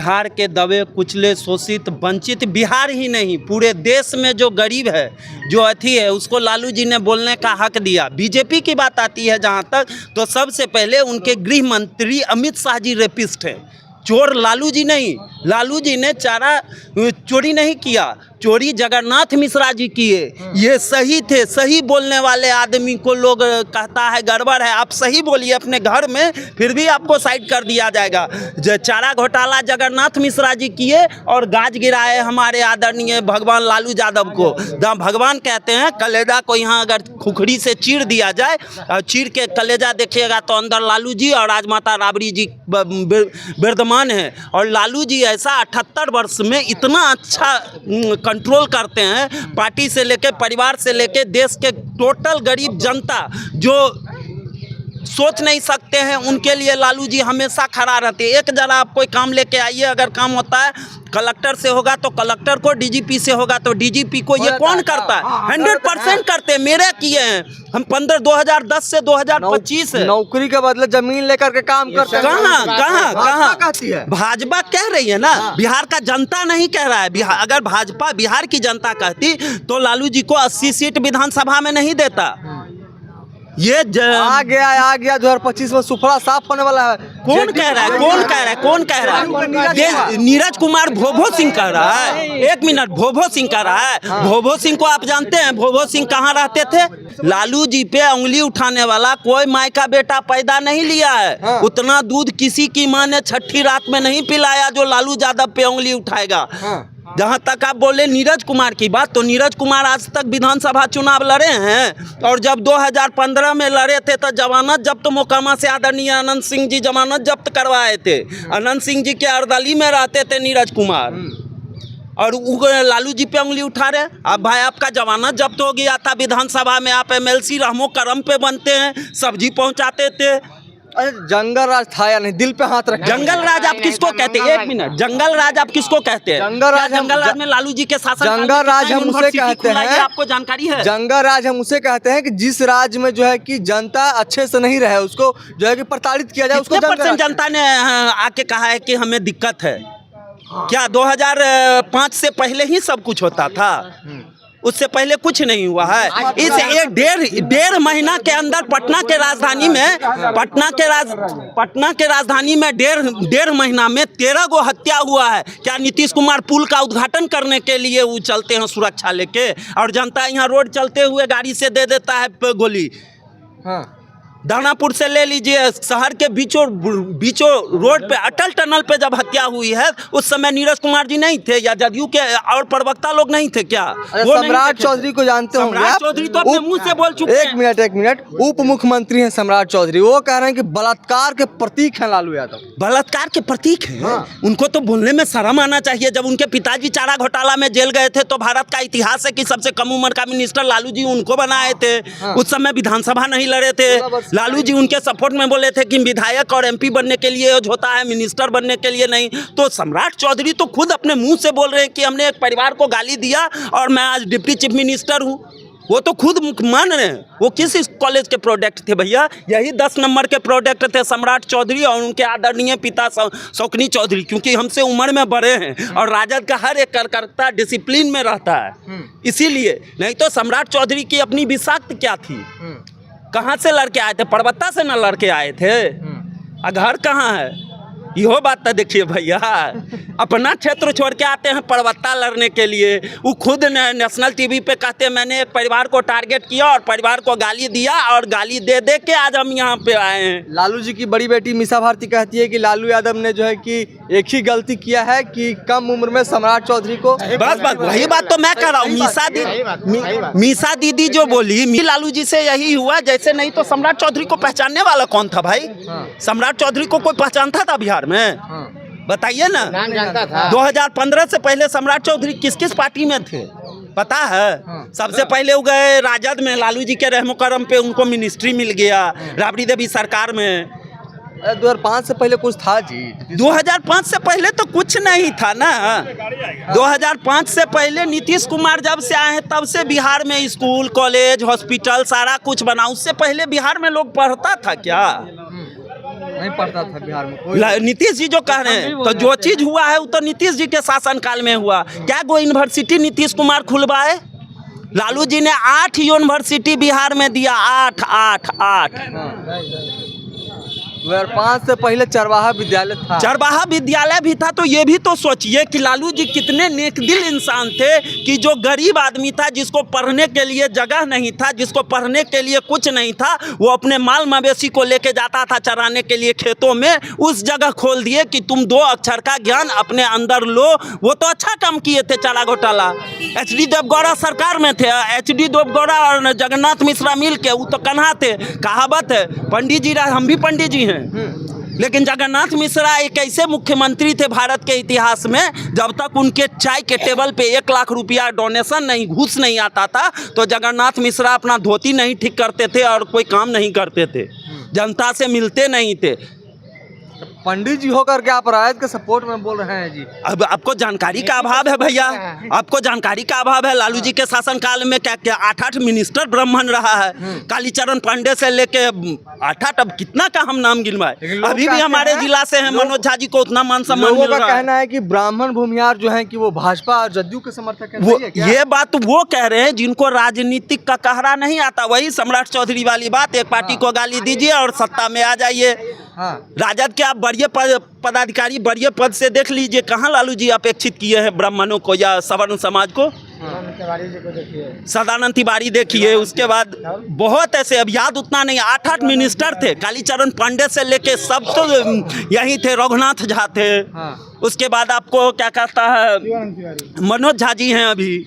आधार के दबे कुचले शोषित वंचित बिहार ही नहीं पूरे देश में जो गरीब है जो अथी है उसको लालू जी ने बोलने का हक दिया। बीजेपी की बात आती है जहाँ तक तो सबसे पहले उनके गृह मंत्री अमित शाह जी रेपिस्ट है, चोर लालू जी नहीं। लालू जी ने चारा चोरी नहीं किया, चोरी जगन्नाथ मिश्रा जी किए। ये सही थे, सही बोलने वाले आदमी को लोग कहता है गड़बड़ है। आप सही बोलिए अपने घर में, फिर भी आपको साइड कर दिया जाएगा। चारा घोटाला जगन्नाथ मिश्रा जी किए और गाज गिराए हमारे आदरणीय भगवान लालू यादव को। भगवान कहते हैं कलेजा को यहाँ अगर खुखड़ी से चीर दिया जाए और चीर के कलेजा देखिएगा तो अंदर लालू जी और राजमाता राबड़ी जी विद्यमान है। और लालू जी ऐसा 78 वर्ष में इतना अच्छा कंट्रोल करते हैं, पार्टी से लेके परिवार से लेके देश के टोटल गरीब जनता जो सोच नहीं सकते हैं उनके लिए लालू जी हमेशा खड़ा रहते हैं। एक जरा आप कोई काम लेके आइए, अगर काम होता है कलेक्टर से होगा तो कलेक्टर को, डीजीपी से होगा तो डीजीपी को, ये कौन करता है? 100% करते हैं। मेरे किए हैं हम 2010 से 2025 नौकरी के बदले जमीन लेकर के काम करते हैं। कहाँ कहती है भाजपा कह रही है ना, बिहार का जनता नहीं कह रहा है। बिहार अगर भाजपा बिहार की जनता कहती तो लालू जी को 80 सीट विधानसभा में नहीं देता। ये आ गया 2025 में सुफड़ा साफ होने वाला है। कौन कह रहा है? नीरज कुमार भोभो सिंह कह रहा है। एक मिनट, भोभो सिंह कह रहा है। भोभो सिंह को आप जानते हैं? भोभो सिंह कहाँ रहते थे? लालू जी पे उंगली उठाने वाला कोई माई का बेटा पैदा नहीं लिया है। उतना दूध किसी की माँ ने छठी रात में नहीं पिलाया जो लालू यादव पे उंगली उठाएगा। जहाँ तक आप बोले नीरज कुमार की बात, तो नीरज कुमार आज तक विधानसभा चुनाव लड़े हैं और जब 2015 में लड़े थे तो जमानत जब्त मोकामा से आदरणीय अनंत सिंह जी जमानत जब्त करवाए थे। अनंत सिंह जी के अर्दली में रहते थे नीरज कुमार और लालू जी पे उंगली उठा रहे। अब भाई आपका जमानत जब्त हो गया था विधानसभा में, आप एमएलसी रहमो करम पे बनते हैं, सब्जी पहुँचाते थे। जंगल राज था या नहीं? दिल पे हाथ रख। जंगल राज आप किसको कहते हैं? एक मिनट, जंगल राज आप किसको कहते हैं? जंगल राज में लालू जी के शासन, जंगल राज हम उसे कहते हैं, आपको जानकारी है? जंगल राज हम उसे कहते हैं कि जिस राज्य में जो है कि जनता अच्छे से नहीं रहे उसको जो है कि प्रताड़ित किया जाए, उसको % जनता ने आके कहा है कि हमें दिक्कत है। क्या 2005 से पहले ही सब कुछ होता था? उससे पहले कुछ नहीं हुआ है। इस एक डेढ़ महीना के अंदर पटना के राजधानी में डेढ़ महीना में 13 गो हत्या हुआ है। क्या नीतीश कुमार पुल का उद्घाटन करने के लिए वो चलते हैं सुरक्षा लेके और जनता यहाँ रोड चलते हुए गाड़ी से दे देता है गोली? दानापुर से ले लीजिए, शहर के बीचों रोड पे अटल टनल पे जब हत्या हुई है उस समय नीरज कुमार जी नहीं थे या जदयू के और प्रवक्ता लोग नहीं थे क्या? सम्राट चौधरी को जानते होंगे? सम्राट चौधरी तो अपने मुंह से बोल चुके हैं। एक मिनट, उप मुख्यमंत्री हैं सम्राट चौधरी, वो कह रहे हैं कि बलात्कार के प्रतीक हैं लालू यादव। बलात्कार के प्रतीक हैं? उनको तो बोलने में शर्म आना चाहिए। जब उनके पिताजी चारा घोटाला में जेल गए थे तो भारत का इतिहास है कि सबसे कम उम्र का मिनिस्टर लालू जी उनको बनाए थे। उस समय विधानसभा नहीं लड़े थे। लालू जी उनके सपोर्ट में बोले थे कि विधायक और एमपी बनने के लिए होता है, मिनिस्टर बनने के लिए नहीं। तो सम्राट चौधरी तो खुद अपने मुंह से बोल रहे हैं कि हमने एक परिवार को गाली दिया और मैं आज डिप्टी चीफ मिनिस्टर हूं। वो तो खुद मान रहे हैं। वो किस कॉलेज के प्रोडक्ट थे भैया? यही 10 नंबर के प्रोडक्ट थे सम्राट चौधरी और उनके आदरणीय पिता शौकनी चौधरी, क्योंकि हमसे उम्र में बड़े हैं और राजद का हर एक कार्यकर्ता डिसिप्लिन में रहता है। इसीलिए, नहीं तो सम्राट चौधरी की अपनी विषाक्त क्या थी? कहाँ से लड़के आए थे? पर्वता से न लड़के आए थे। घर कहाँ है? इहो बात तो देखिए भैया, अपना क्षेत्र छोड़ के आते हैं पर्वता लड़ने के लिए। वो खुद नेशनल टीवी पे कहते हैं मैंने एक परिवार को टारगेट किया और परिवार को गाली दिया और गाली दे दे के आज हम यहाँ पे आए हैं। लालू जी की बड़ी बेटी मीसा भारती कहती है कि लालू यादव ने जो है कि एक ही गलती किया है कि कम उम्र में सम्राट चौधरी को। बस वही बात तो मैं कह रहा हूँ। मीसा दीदी जो बोली लालू जी से यही हुआ। जैसे नहीं तो सम्राट चौधरी को पहचानने वाला कौन था भाई? सम्राट चौधरी को कोई पहचानता था बिहार में? बताइए ना। 2015 से पहले सम्राट चौधरी किस किस पार्टी में थे पता है? सबसे पहले वो गए राजद में, लालू जी के रहमो करम पे उनको मिनिस्ट्री मिल गया राबड़ी देवी सरकार में। 2005 से पहले कुछ था जी? 2005 से पहले तो कुछ नहीं था ना। 2005 से पहले नीतीश कुमार जब से आए हैं तब से बिहार में स्कूल, कॉलेज, हॉस्पिटल सारा कुछ बना। उससे पहले बिहार में लोग पढ़ता था क्या? नहीं पढ़ता था बिहार में कोई। नीतीश जी जो कह रहे हैं, तो जो चीज हुआ है वो तो नीतीश जी के शासनकाल में हुआ। क्या वो यूनिवर्सिटी नीतीश कुमार खुलवाए? लालू जी ने 8 यूनिवर्सिटी बिहार में दिया, 8। 2005 से पहले चरवाहा विद्यालय था। चरवाहा विद्यालय भी था। तो ये भी तो सोचिए कि लालू जी कितने नेकदिल इंसान थे कि जो गरीब आदमी था, जिसको पढ़ने के लिए जगह नहीं था, जिसको पढ़ने के लिए कुछ नहीं था, वो अपने माल मवेशी को लेके जाता था चराने के लिए खेतों में, उस जगह खोल दिए कि तुम 2 अक्षर का ज्ञान अपने अंदर लो। वो तो अच्छा काम किए थे चारा घोटाला। HD देवगौड़ा सरकार में थे, HD देवगौड़ा और जगन्नाथ मिश्रा मिल के, वो तो कन्हा थे। कहावत है, पंडित जी हम भी पंडित जी हैं, लेकिन जगन्नाथ मिश्रा एक ऐसे मुख्यमंत्री थे भारत के इतिहास में, जब तक उनके चाय के टेबल पे 1 लाख रुपया डोनेशन नहीं, घूस नहीं आता था, तो जगन्नाथ मिश्रा अपना धोती नहीं ठीक करते थे और कोई काम नहीं करते थे, जनता से मिलते नहीं थे। पंडित जी होकर के आप रायत के सपोर्ट में बोल रहे हैं जी। अब आपको जानकारी का अभाव है भैया, आपको जानकारी का अभाव है। लालू जी के शासनकाल में क्या क्या 8 मिनिस्टर ब्राह्मण रहा है, कालीचरण पांडे से लेके 8, अब कितना का हम नाम गिनवाए। अभी भी हमारे जिला से हैं, मनोज झा जी को उतना मान सम्मान मिल रहा है। कहना है कि ब्राह्मण भूमिहार जो है कि वो भाजपा और जदयू के समर्थक हैं। वो ये बात वो कह रहे हैं जिनको राजनीतिक का कहरा नहीं आता। वही सम्राट चौधरी वाली बात, एक पार्टी को गाली दीजिए और सत्ता में आ जाइए। राजद के आप बड़े पदाधिकारी बड़े पद से देख लीजिए, कहाँ लालू जी अपेक्षित किए हैं ब्राह्मणों को या सवर्ण समाज को। सदानंद तिवारी देखिए, उसके बाद बहुत ऐसे, अब याद उतना नहीं, 8 मिनिस्टर थे, कालीचरण पांडे से लेके सब तो यही थे, रघुनाथ झा थे। उसके बाद आपको क्या कहता है, मनोज झा जी हैं, अभी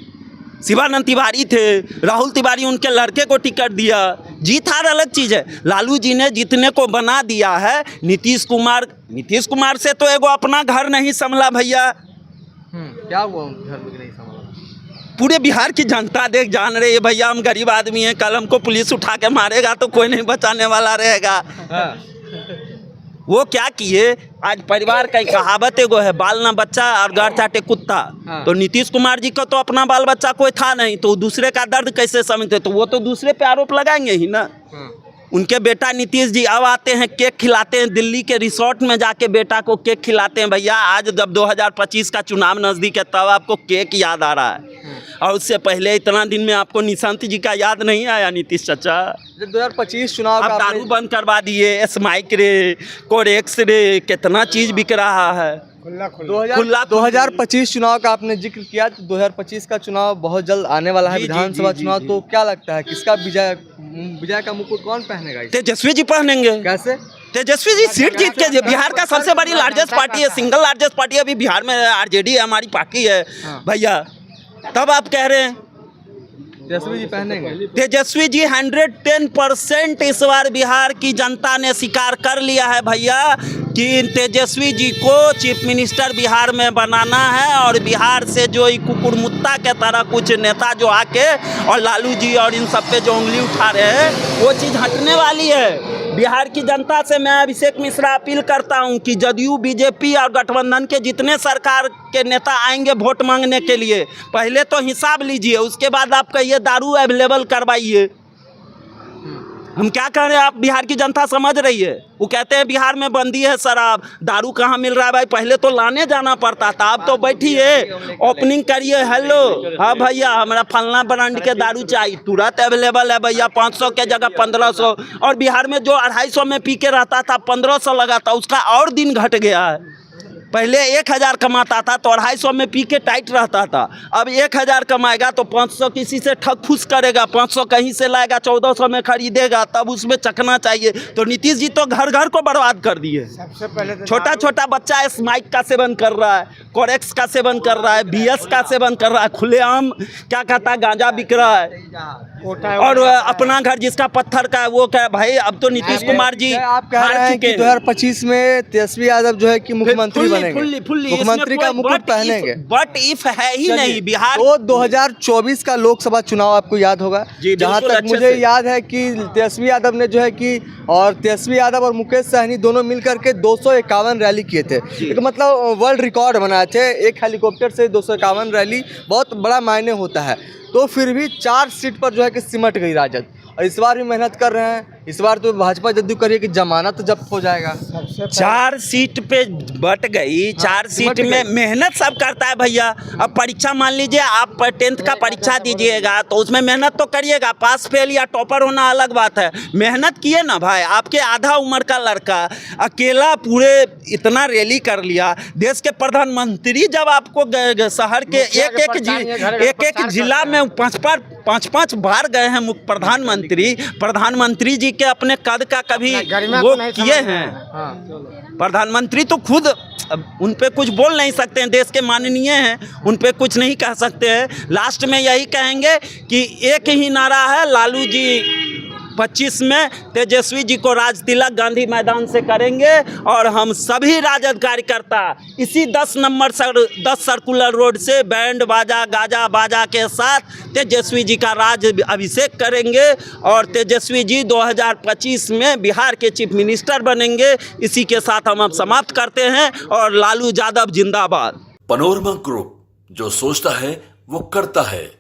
शिवानंद तिवारी थे, राहुल तिवारी उनके लड़के को टिकट दिया। जीत हार अलग चीज़ है। लालू जी ने जितने को बना दिया है, नीतीश कुमार से तो एगो अपना घर नहीं संभला भैया। क्या हुआ घर में नहीं संभला? पूरे बिहार की जनता देख जान रही है भैया, हम गरीब आदमी हैं, कल हमको पुलिस उठा के मारेगा तो कोई नहीं बचाने वाला रहेगा। वो क्या किए, आज परिवार का कहावत एगो है, बाल ना बच्चा और गाड़ चाटे कुत्ता। तो नीतीश कुमार जी को तो अपना बाल बच्चा कोई था नहीं, तो दूसरे का दर्द कैसे समझते, तो वो तो दूसरे पे आरोप लगाएंगे ही ना। उनके बेटा नीतीश जी अब आते हैं, केक खिलाते हैं, दिल्ली के रिसोर्ट में जाके बेटा को केक खिलाते हैं। भैया आज जब 2025 का चुनाव नज़दीक है तब आपको केक याद आ रहा है, और उससे पहले इतना दिन में आपको निशांत जी का याद नहीं आया नीतीश चाचा। 2025 चुनाव अब दारू बंद करवा दिए, स्माइक रे, कोरेक्स रे, कितना चीज़ बिक रहा है। 2025 चुनाव का आपने जिक्र किया, तो 2025 का चुनाव बहुत जल्द आने वाला है, विधानसभा चुनाव। तो क्या लगता है किसका विजय का मुकुट कौन पहनेगा? तेजस्वी जी पहनेंगे। कैसे? तेजस्वी जी सीट जीत के, बिहार का सबसे बड़ी लार्जेस्ट पार्टी है, सिंगल लार्जेस्ट पार्टी अभी बिहार में RJD है, हमारी पार्टी है भैया। तब आप कह रहे हैं तेजस्वी जी पहनेंगे? तेजस्वी जी 110% इस बार बिहार की जनता ने स्वीकार कर लिया है भैया कि तेजस्वी जी को चीफ मिनिस्टर बिहार में बनाना है, और बिहार से जो कुकुरमुत्ता के तरह कुछ नेता जो आके और लालू जी और इन सब पे जो उंगली उठा रहे हैं, वो चीज़ हटने वाली है। बिहार की जनता से मैं अभिषेक मिश्रा अपील करता हूं कि जदयू, बीजेपी और गठबंधन के जितने सरकार के नेता आएंगे वोट मांगने के लिए, पहले तो हिसाब लीजिए, उसके बाद आप कहिए दारू अवेलेबल करवाइए। हम क्या कह रहे हैं, आप बिहार की जनता समझ रही है। वो कहते हैं बिहार में बंदी है शराब, दारू कहाँ मिल रहा है भाई, पहले तो लाने जाना पड़ता था, अब तो बैठिए ओपनिंग करिए, हेलो हाँ भैया हमारा फलना ब्रांड के दारू चाहिए, तुरंत अवेलेबल है भैया, 500 के जगह 1500। और बिहार में जो 250 में पी के रहता था 1500 लगा था, उसका और दिन घट गया है। पहले 1000 कमाता था तो 250 में पी के टाइट रहता था, अब 1000 कमाएगा तो 500 किसी से ठग फूस करेगा, 500 कहीं से लाएगा, 1400 में खरीदेगा, तब उसमें चखना चाहिए। तो नीतीश जी तो घर घर को बर्बाद कर दिए। सबसे पहले तो छोटा छोटा बच्चा स्माइक का सेवन कर रहा है, कोरेक्स का सेवन कर रहा है, BS का सेवन कर रहा है, खुलेआम क्या कहता है गांजा बिक रहा है, और अपना घर जिसका पत्थर का है वो क्या भाई। अब तो नीतीश कुमार जी आप कह रहे हैं कि 2025 में तेजस्वी यादव जो है कि मुख्यमंत्री बनेंगे, मुख्यमंत्री का मुकुट पहनेंगे। बट इफ है ही नहीं बिहार। तो 2024 का लोकसभा चुनाव आपको याद होगा, जहाँ तक मुझे याद है कि तेजस्वी यादव ने जो है कि, और तेजस्वी यादव और मुकेश सहनी दोनों मिलकर के 251 रैली किए थे, तो मतलब वर्ल्ड रिकॉर्ड बनाए थे। एक हेलीकॉप्टर से 251 रैली बहुत बड़ा मायने होता है। तो फिर भी 4 सीट पर जो है कि सिमट गई राजद, और इस बार भी मेहनत कर रहे हैं, इस बार तो भाजपा जदयू करिए कि जमानत जब्त हो जाएगा। 4 सीट पे बट गई, 4 सीट में मेहनत सब करता है भैया। अब परीक्षा मान लीजिए आप 10th का परीक्षा दीजिएगा तो उसमें मेहनत तो करिएगा, पास फेल या टॉपर होना अलग बात है। मेहनत किए ना भाई, आपके आधा उम्र का लड़का अकेला पूरे इतना रैली कर लिया। देश के प्रधानमंत्री जब आपको शहर के एक जिला में 5 बार गए हैं प्रधानमंत्री जी के अपने कद का कभी वो किए हैं। प्रधानमंत्री तो खुद उन पे कुछ बोल नहीं सकते हैं, देश के माननीय हैं, उन पे कुछ नहीं कह सकते हैं। लास्ट में यही कहेंगे कि एक ही नारा है, लालू जी 25 में तेजस्वी जी को राज तिलक गांधी मैदान से करेंगे और हम सभी राजद कार्यकर्ता इसी 10 सर्कुलर रोड से बैंड बाजा गाजा बाजा के साथ तेजस्वी जी का राज अभिषेक करेंगे और तेजस्वी जी 2025 में बिहार के चीफ मिनिस्टर बनेंगे। इसी के साथ हम समाप्त करते हैं और लालू यादव जिंदाबाद। पनोरमा ग्रुप, जो सोचता है वो करता है।